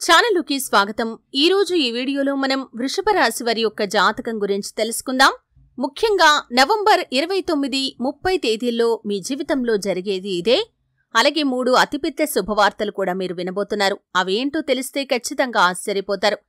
ఛానలుకి స్వాగతం। ఈ రోజు ఈ వీడియోలో మనం వృషభ రాశి వారి యొక్క జాతకం గురించి తెలుసుకుందాం। ముఖ్యంగా నవంబర్ 29, 30 తేదీల్లో మీ జీవితంలో జరిగేది ఇదే। అలాగే 3 అతిపెద్ద శుభవార్తలు కూడా మీరు వినబోతున్నారు। అవేంటో తెలిస్తే ఖచ్చితంగా ఆశ్చర్యపోతారు।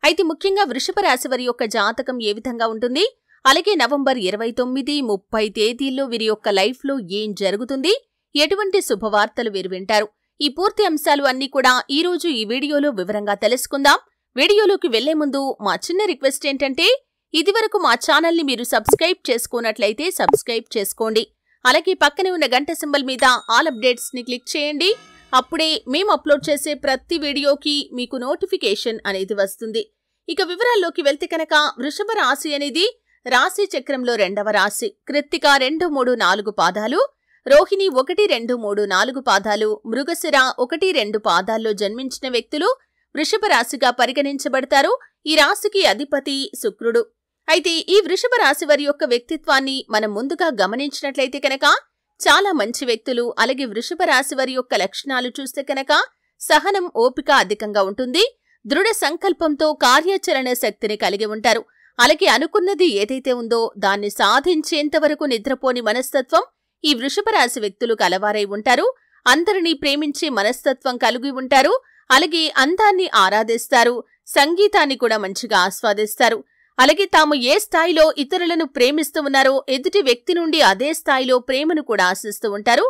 అయితే ముఖ్యంగా వృషభ రాశి వారి యొక్క జాతకం ఏ విధంగా ఉంటుంది, అలాగే నవంబర్ 29, 30 తేదీల్లో వీరి యొక్క లైఫ్లో ఏం జరుగుతుంది, ఎటువంటి శుభవార్తలు వీరు వింటారు, ఈ పూర్తి అంశాలు అన్నీ కూడా ఈ రోజు ఈ వీడియోలో వివరంగా తెలుసుకుందాం। వీడియోలోకి వెళ్లే ముందు మా చిన్న రిక్వెస్ట్ ఏంటంటే, ఇదివరకు మా ఛానల్ని మీరు సబ్స్క్రైబ్ చేసుకున్నట్లయితే సబ్స్క్రైబ్ చేసుకోండి। అలాగే పక్కనే ఉన్న గంట సింబల్ మీద ఆల్ అప్డేట్స్ ని క్లిక్ చేయండి। అప్పుడే మేము అప్లోడ్ చేసే ప్రతి వీడియోకి మీకు నోటిఫికేషన్ అనేది వస్తుంది। ఇక వివరాల్లోకి వెళ్తే కనుక, వృషభ రాశి అనేది రాశి చక్రంలో 2వ రాశి। కృత్తిక 2, 3, 4 పాదాలు, రోహిణి 1, 2, 3, 4 పాదాలు, మృగశిర 1, 2 పాదాల్లో జన్మించిన వ్యక్తులు వృషభ రాశిగా పరిగణించబడతారు। ఈ రాశికి అధిపతి శుక్రుడు। అయితే ఈ వృషభ రాశి వారి యొక్క వ్యక్తిత్వాన్ని మనం ముందుగా గమనించినట్లయితే కనుక చాలా మంచి వ్యక్తులు। అలాగే వృషభ రాశి వారి యొక్క లక్షణాలు చూస్తే కనుక సహనం, ఓపిక అధికంగా ఉంటుంది। దృఢ సంకల్పంతో కార్యాచరణ శక్తిని కలిగి ఉంటారు। అలాగే అనుకున్నది ఏదైతే ఉందో దాన్ని సాధించేంత వరకు నిద్రపోని మనస్తత్వం ఈ వృషభ రాశి వ్యక్తులు కలవారై ఉంటారు। అందరినీ ప్రేమించే మనస్తత్వం కలిగి ఉంటారు। అలాగే అందాన్ని ఆరాధిస్తారు, సంగీతాన్ని కూడా మంచిగా ఆస్వాదిస్తారు। అలాగే తాము ఏ స్థాయిలో ఇతరులను ప్రేమిస్తూ ఉన్నారో ఎదుటి వ్యక్తి నుండి అదే స్థాయిలో ప్రేమను కూడా ఆశిస్తూ ఉంటారు।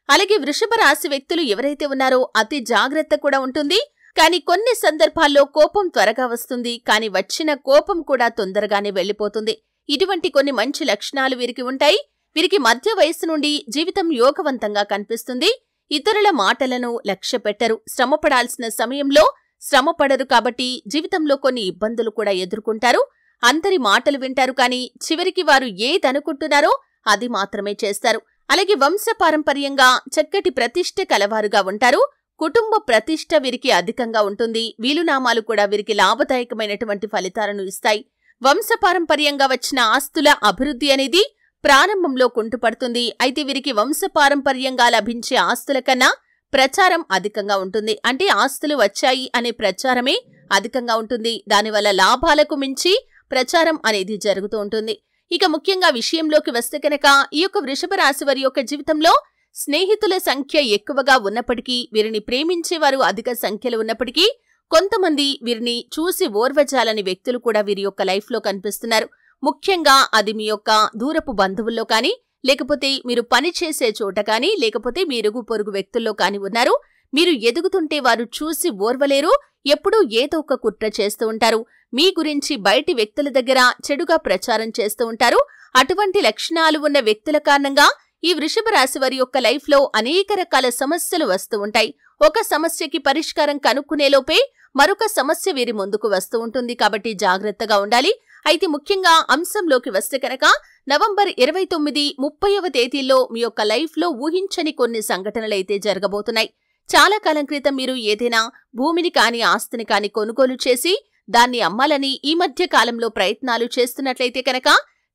అలాగే వృషభ రాశి వ్యక్తులు ఎవరైతే ఉన్నారో అతి జాగ్రత్త కూడా ఉంటుంది। కానీ కొన్ని సందర్భాల్లో కోపం త్వరగా వస్తుంది, కానీ వచ్చిన కోపం కూడా తొందరగానే వెళ్లిపోతుంది। ఇటువంటి కొన్ని మంచి లక్షణాలు వీరికి ఉంటాయి। వీరికి మధ్య వయస్సు నుండి జీవితం యోగవంతంగా కనిపిస్తుంది। ఇతరుల మాటలను లక్ష్య పెట్టరు, శ్రమపడాల్సిన సమయంలో శ్రమపడరు, కాబట్టి జీవితంలో కొన్ని ఇబ్బందులు కూడా ఎదుర్కొంటారు। అందరి మాటలు వింటారు, కానీ చివరికి వారు ఏదనుకుంటున్నారో అది మాత్రమే చేస్తారు। అలాగే వంశపారంపర్యంగా చక్కటి ప్రతిష్ఠ కలవారుగా ఉంటారు। కుటుంబ ప్రతిష్ఠ వీరికి అధికంగా ఉంటుంది। వీలునామాలు కూడా వీరికి లాభదాయకమైనటువంటి ఫలితాలను ఇస్తాయి। వంశపారంపర్యంగా వచ్చిన ఆస్తుల అభివృద్ధి అనేది ప్రారంభంలో కుంటుపడుతుంది। అయితే వీరికి వంశపారంపర్యంగా లభించే ఆస్తుల కన్నా ప్రచారం అధికంగా ఉంటుంది। అంటే ఆస్తులు వచ్చాయి అనే ప్రచారమే అధికంగా ఉంటుంది। దానివల్ల లాభాలకు మించి ప్రచారం అనేది జరుగుతూ ఉంటుంది। ఇక ముఖ్యంగా విషయంలోకి వస్తే కనుక, ఈ యొక్క వృషభ రాశి వారి యొక్క జీవితంలో స్నేహితుల సంఖ్య ఎక్కువగా ఉన్నప్పటికీ, వీరిని ప్రేమించేవారు అధిక సంఖ్యలో ఉన్నప్పటికీ, కొంతమంది వీరిని చూసి ఓర్వజాలని వ్యక్తులు కూడా వీరి యొక్క లైఫ్లో కనిపిస్తున్నారు। ముఖ్యంగా అది మీ యొక్క దూరపు బంధువుల్లో కానీ, లేకపోతే మీరు పనిచేసే చోట కానీ, లేకపోతే మీ ఇరుగు పొరుగు వ్యక్తుల్లో కానీ ఉన్నారు। మీరు ఎదుగుతుంటే వారు చూసి ఓర్వలేరు, ఎప్పుడూ ఏదో ఒక కుట్ర చేస్తూ ఉంటారు। మీ గురించి బయటి వ్యక్తుల దగ్గర చెడుగా ప్రచారం చేస్తూ ఉంటారు। అటువంటి లక్షణాలు ఉన్న వ్యక్తుల కారణంగా ఈ వృషభ రాశి వారి యొక్క లైఫ్లో అనేక రకాల సమస్యలు వస్తూ ఉంటాయి। ఒక సమస్యకి పరిష్కారం కనుక్కునేలోపే మరొక సమస్య వీరి ముందుకు వస్తూ ఉంటుంది, కాబట్టి జాగ్రత్తగా ఉండాలి। అయితే ముఖ్యంగా అంశంలోకి వస్తే కనుక, నవంబర్ 29, 30వ తేదీల్లో మీ యొక్క లైఫ్లో ఊహించని కొన్ని సంఘటనలైతే జరగబోతున్నాయి। చాలా కాలం క్రితం మీరు ఏదైనా భూమిని కానీ, ఆస్తిని కానీ కొనుగోలు చేసి దాన్ని అమ్మాలని ఈ మధ్య కాలంలో ప్రయత్నాలు చేస్తున్నట్లయితే కనుక,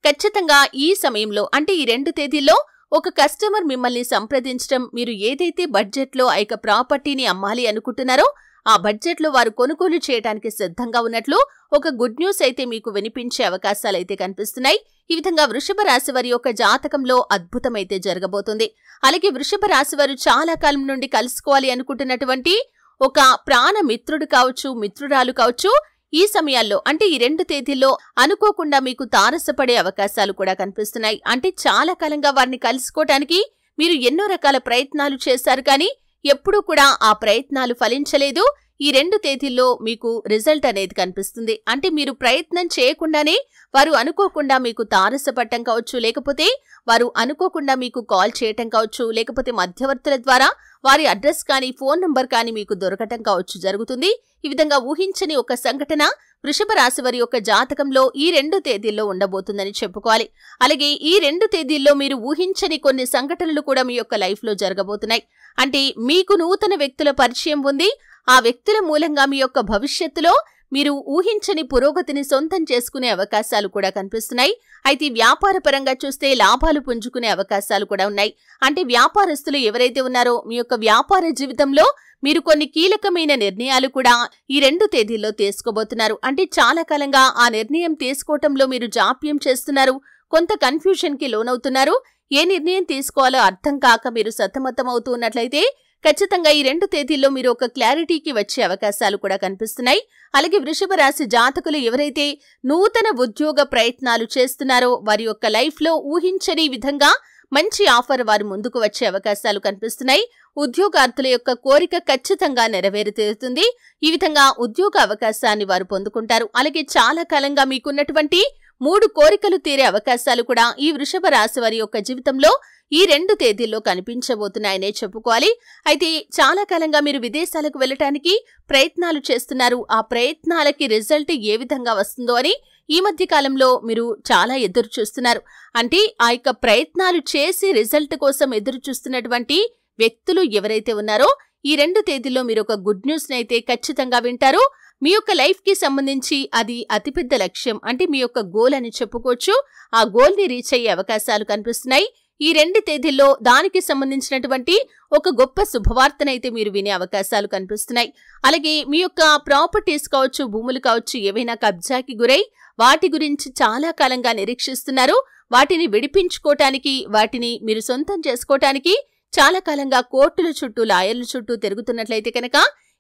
ఖచ్చితంగా ఈ సమయంలో అంటే ఈ 2 తేదీల్లో ఒక కస్టమర్ మిమ్మల్ని సంప్రదించడం, మీరు ఏదైతే బడ్జెట్లో ఆ యొక్క ప్రాపర్టీని అమ్మాలి అనుకుంటున్నారో ఆ బడ్జెట్లో వారు కొనుగోలు చేయడానికి సిద్ధంగా ఉన్నట్లు ఒక గుడ్ న్యూస్ అయితే మీకు వినిపించే అవకాశాలైతే కనిపిస్తున్నాయి। ఈ విధంగా వృషభ రాశి వారి యొక్క జాతకంలో అద్భుతమైతే జరగబోతుంది। అలాగే వృషభ రాశి వారు చాలా కాలం నుండి కలుసుకోవాలి అనుకుంటున్నటువంటి ఒక ప్రాణ మిత్రుడు కావచ్చు, మిత్రురాలు కావచ్చు, ఈ సమయాల్లో అంటే ఈ 2 తేదీల్లో అనుకోకుండా మీకు తారసపడే అవకాశాలు కూడా కనిపిస్తున్నాయి। అంటే చాలా కాలంగా వారిని కలుసుకోవటానికి మీరు ఎన్నో రకాల ప్రయత్నాలు చేశారు, కానీ ఎప్పుడూ కూడా ఆ ప్రయత్నాలు ఫలించలేదు। ఈ 2 తేదీల్లో మీకు రిజల్ట్ అనేది కనిపిస్తుంది। అంటే మీరు ప్రయత్నం చేయకుండానే వారు అనుకోకుండా మీకు తారసపడటం కావచ్చు, లేకపోతే వారు అనుకోకుండా మీకు కాల్ చేయటం కావచ్చు, లేకపోతే మధ్యవర్తుల ద్వారా వారి అడ్రస్ కానీ, ఫోన్ నంబర్ కానీ మీకు దొరకటం కావచ్చు జరుగుతుంది। ఈ విధంగా ఊహించని ఒక సంఘటన వృషభ రాశి వారి యొక్క జాతకంలో ఈ 2 తేదీల్లో ఉండబోతుందని చెప్పుకోవాలి। అలాగే ఈ 2 తేదీల్లో మీరు ఊహించని కొన్ని సంఘటనలు కూడా మీ యొక్క లైఫ్లో జరగబోతున్నాయి। అంటే మీకు నూతన వ్యక్తుల పరిచయం ఉంది, ఆ వ్యక్తుల మూలంగా మీ యొక్క భవిష్యత్తులో మీరు ఊహించని పురోగతిని సొంతం చేసుకునే అవకాశాలు కూడా కనిపిస్తున్నాయి. అయితే వ్యాపార పరంగా చూస్తే లాభాలు పుంజుకునే అవకాశాలు కూడా ఉన్నాయి. అంటే వ్యాపారస్తులు ఎవరైతే ఉన్నారో మీ యొక్క వ్యాపార జీవితంలో మీరు కొన్ని కీలకమైన నిర్ణయాలు కూడా ఈ 2 తేదీల్లో తీసుకోబోతున్నారు. అంటే చాలా కాలంగా ఆ నిర్ణయం తీసుకోవటంలో మీరు జాప్యం చేస్తున్నారు, కొంత కన్ఫ్యూషన్ కి లోనవుతున్నారు. ఏ నిర్ణయం తీసుకోవాలో అర్థం కాక మీరు సతమతం అవుతూ ఉన్నట్లయితే ఖచ్చితంగా ఈ 2 తేదీల్లో మీరు ఒక క్లారిటీకి వచ్చే అవకాశాలు కూడా కనిపిస్తున్నాయి. అలాగే వృషభ రాశి జాతకులు ఎవరైతే నూతన ఉద్యోగ ప్రయత్నాలు చేస్తున్నారో వారి యొక్క లైఫ్ లో ఊహించని విధంగా మంచి ఆఫర్ వారి ముందుకు వచ్చే అవకాశాలు కనిపిస్తున్నాయి. ఉద్యోగార్థుల యొక్క కోరిక ఖచ్చితంగా నెరవేరుతుంది. ఈ విధంగా ఉద్యోగ అవకాశాన్ని వారు పొందుకుంటారు. అలాగే చాలా కాలంగా మీకున్నటువంటి 3 కోరికలు తీరే అవకాశాలు కూడా ఈ వృషభ రాశి వారి యొక్క జీవితంలో ఈ 2 తేదీల్లో కనిపించబోతున్నాయనే చెప్పుకోవాలి. అయితే చాలా కాలంగా మీరు విదేశాలకు వెళ్ళటానికి ప్రయత్నాలు చేస్తున్నారు. ఆ ప్రయత్నాలకి రిజల్ట్ ఏ విధంగా వస్తుందో అని ఈ మధ్య కాలంలో మీరు చాలా ఎదురు చూస్తున్నారు. అంటే ఆ యొక్క ప్రయత్నాలు చేసి రిజల్ట్ కోసం ఎదురు చూస్తున్నటువంటి వ్యక్తులు ఎవరైతే ఉన్నారో ఈ 2 తేదీల్లో మీరు ఒక గుడ్ న్యూస్ అయితే ఖచ్చితంగా వింటారు. మీ యొక్క లైఫ్ కి సంబంధించి అది అతిపెద్ద లక్ష్యం, అంటే మీ యొక్క గోల్ అని చెప్పుకోవచ్చు. ఆ గోల్ ని రీచ్ అయ్యే అవకాశాలు కనిపిస్తున్నాయి. ఈ 2 తేదీల్లో దానికి సంబంధించినటువంటి ఒక గొప్ప శుభవార్తనైతే మీరు వినే అవకాశాలు కనిపిస్తున్నాయి. అలాగే మీ యొక్క ప్రాపర్టీస్ కావచ్చు, భూములు కావచ్చు, ఏవైనా కబ్జాకి గురై వాటి గురించి చాలా కాలంగా నిరీక్షిస్తున్నారు. వాటిని విడిపించుకోవటానికి, వాటిని మీరు సొంతం చేసుకోవటానికి చాలా కాలంగా కోర్టుల చుట్టూ, లాయర్ల చుట్టూ తిరుగుతున్నట్లయితే కనుక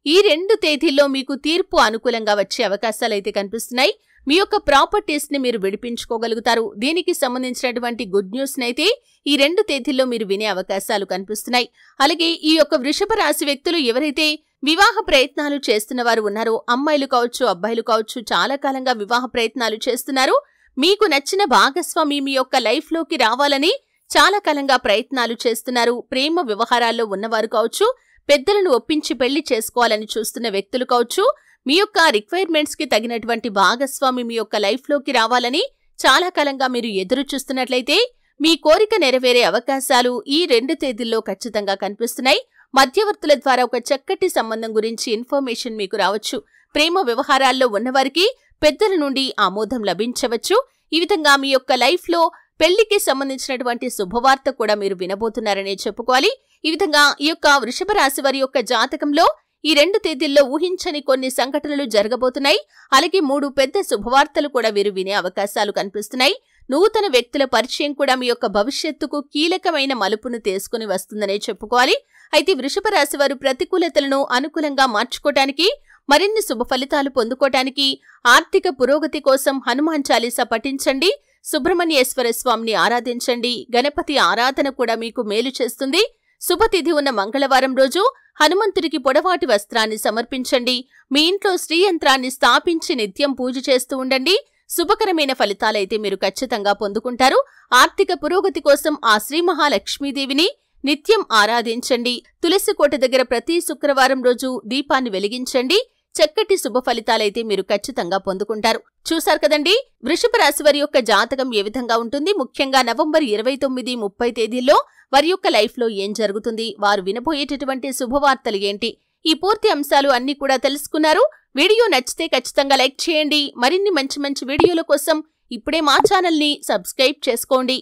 ఈ 2 తేదీల్లో మీకు తీర్పు అనుకూలంగా వచ్చే అవకాశాలైతే కనిపిస్తున్నాయి. మీ యొక్క ప్రాపర్టీస్ ని మీరు విడిపించుకోగలుగుతారు. దీనికి సంబంధించినటువంటి గుడ్ న్యూస్ నైతే ఈ 2 తేదీల్లో మీరు వినే అవకాశాలు కనిపిస్తున్నాయి. అలాగే ఈ యొక్క వృషభ రాశి వ్యక్తులు ఎవరైతే వివాహ ప్రయత్నాలు చేస్తున్న వారు ఉన్నారో, అమ్మాయిలు కావచ్చు, అబ్బాయిలు కావచ్చు, చాలా కాలంగా వివాహ ప్రయత్నాలు చేస్తున్నారు. మీకు నచ్చిన భాగస్వామి మీ యొక్క లైఫ్ లోకి రావాలని చాలా కాలంగా ప్రయత్నాలు చేస్తున్నారు. ప్రేమ వ్యవహారాల్లో ఉన్నవారు కావచ్చు, పెద్దలను ఒప్పించి పెళ్లి చేసుకోవాలని చూస్తున్న వ్యక్తులు కావచ్చు, మీ యొక్క రిక్వైర్మెంట్స్ కి తగినటువంటి భాగస్వామి మీ యొక్క లైఫ్ లోకి రావాలని చాలా కాలంగా మీరు ఎదురు చూస్తున్నట్లయితే మీ కోరిక నెరవేరే అవకాశాలు ఈ 2 తేదీల్లో ఖచ్చితంగా కనిపిస్తున్నాయి. మధ్యవర్తుల ద్వారా ఒక చక్కటి సంబంధం గురించి ఇన్ఫర్మేషన్ మీకు రావచ్చు. ప్రేమ వ్యవహారాల్లో ఉన్నవారికి పెద్దల నుండి ఆమోదం లభించవచ్చు. ఈ విధంగా మీ యొక్క లైఫ్ లో పెళ్లికి సంబంధించినటువంటి శుభవార్త కూడా మీరు వినబోతున్నారనే చెప్పుకోవాలి. ఈ విధంగా ఈ యొక్క వృషభ రాశి వారి యొక్క జాతకంలో ఈ 2 తేదీల్లో ఊహించని కొన్ని సంఘటనలు జరగబోతున్నాయి. అలాగే 3 పెద్ద శుభవార్తలు కూడా వీరు వినే అవకాశాలు కనిపిస్తున్నాయి. నూతన వ్యక్తుల పరిచయం కూడా మీ యొక్క భవిష్యత్తుకు కీలకమైన మలుపును తీసుకుని వస్తుందనే చెప్పుకోవాలి. అయితే వృషభ రాశి వారు ప్రతికూలతలను అనుకూలంగా మార్చుకోవటానికి, మరిన్ని శుభ ఫలితాలు పొందుకోవటానికి, ఆర్థిక పురోగతి కోసం హనుమాన్ చాలీసా పఠించండి, సుబ్రహ్మణ్యేశ్వర స్వామిని ఆరాధించండి. గణపతి ఆరాధన కూడా మీకు మేలు చేస్తుంది. శుభతిథి ఉన్న మంగళవారం రోజు హనుమంతుడికి పొడవాటి వస్త్రాన్ని సమర్పించండి. మీ ఇంట్లో శ్రీయంత్రాన్ని స్థాపించి నిత్యం పూజ చేస్తూ ఉండండి. శుభకరమైన ఫలితాలైతే మీరు ఖచ్చితంగా పొందుకుంటారు. ఆర్థిక పురోగతి కోసం ఆ శ్రీ మహాలక్ష్మీదేవిని నిత్యం ఆరాధించండి. తులసి కోట దగ్గర ప్రతి శుక్రవారం రోజు దీపాన్ని వెలిగించండి. చక్కటి శుభ ఫలితాలైతే మీరు ఖచ్చితంగా పొందుకుంటారు. చూశారు కదండి, వృషభ రాశి వారి యొక్క జాతకం ఏ విధంగా ఉంటుంది, ముఖ్యంగా నవంబర్ 29, 30 తేదీల్లో వారి యొక్క లైఫ్ లో ఏం జరుగుతుంది, వారు వినబోయేటటువంటి శుభవార్తలు ఏంటి, ఈ పూర్తి అంశాలు అన్ని కూడా తెలుసుకున్నారు. వీడియో నచ్చితే ఖచ్చితంగా లైక్ చేయండి. మరిన్ని మంచి మంచి వీడియోల కోసం ఇప్పుడే మా ఛానల్ ని సబ్స్క్రైబ్ చేసుకోండి.